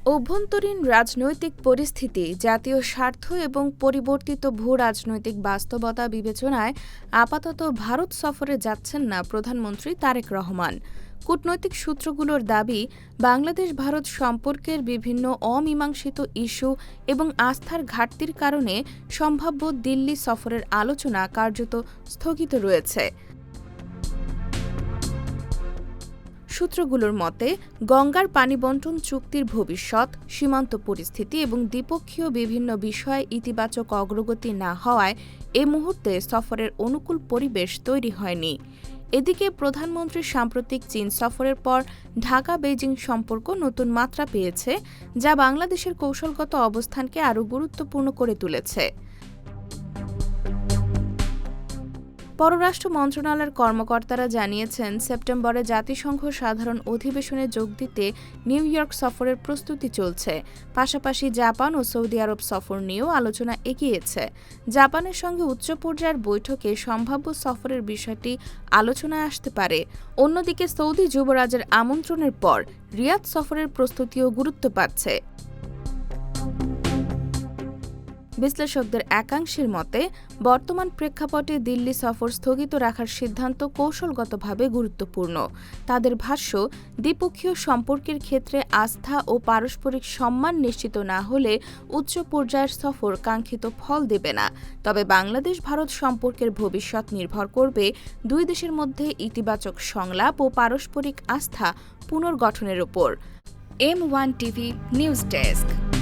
অভ্যন্তরীণ রাজনৈতিক পরিস্থিতি, জাতীয় স্বার্থ এবং পরিবর্তিত ভূ-রাজনৈতিক বাস্তবতা বিবেচনায় আপাতত ভারত সফরে যাচ্ছেন না প্রধানমন্ত্রী তারেক রহমান। কূটনৈতিক সূত্রগুলোর দাবি, বাংলাদেশ-ভারত সম্পর্কের বিভিন্ন অমীমাংসিত ইস্যু এবং আস্থার ঘাটতির কারণে সম্ভাব্য দিল্লি সফরের আলোচনা কার্যত স্থগিত রয়েছে। সূত্রগুলোর মতে, গঙ্গার পানি বণ্টন চুক্তির ভবিষ্যৎ, সীমান্ত পরিস্থিতি এবং দ্বিপক্ষীয় বিভিন্ন বিষয়ে ইতিবাচক অগ্রগতি না হওয়ায় এ মুহূর্তে সফরের অনুকূল পরিবেশ তৈরি হয়নি। এদিকে প্রধানমন্ত্রীর সাম্প্রতিক চীন সফরের পর ঢাকা-বেইজিং সম্পর্ক নতুন মাত্রা পেয়েছে, যা বাংলাদেশের কৌশলগত অবস্থানকে আরও গুরুত্বপূর্ণ করে তুলেছে। পররাষ্ট্র মন্ত্রণালয়ের কর্মকর্তারা জানিয়েছেন, সেপ্টেম্বরে জাতিসংঘ সাধারণ অধিবেশনে যোগ দিতে নিউ ইয়র্ক সফরের প্রস্তুতি চলছে। পাশাপাশি জাপান ও সৌদি আরব সফর নিয়েও আলোচনা এগিয়েছে। জাপানের সঙ্গে উচ্চ পর্যায়ের বৈঠকে সম্ভাব্য সফরের বিষয়টি আলোচনায় আসতে পারে। অন্যদিকে সৌদি যুবরাজের আমন্ত্রণের পর রিয়াদ সফরের প্রস্তুতিও গুরুত্ব পাচ্ছে। বিশ্লেষকদের একাংশের মতে, বর্তমান প্রেক্ষাপটে দিল্লি সফর স্থগিত রাখার সিদ্ধান্ত কৌশলগতভাবে গুরুত্বপূর্ণ। তাদের ভাষ্য, দ্বিপক্ষীয় সম্পর্কের ক্ষেত্রে আস্থা ও পারস্পরিক সম্মান নিশ্চিত না হলে উচ্চ পর্যায়ের সফর কাঙ্ক্ষিত ফল দেবে না। তবে বাংলাদেশ-ভারত সম্পর্কের ভবিষ্যৎ নির্ভর করবে দুই দেশের মধ্যে ইতিবাচক সংলাপ ও পারস্পরিক আস্থা পুনর্গঠনের ওপর। M1 TV news desk.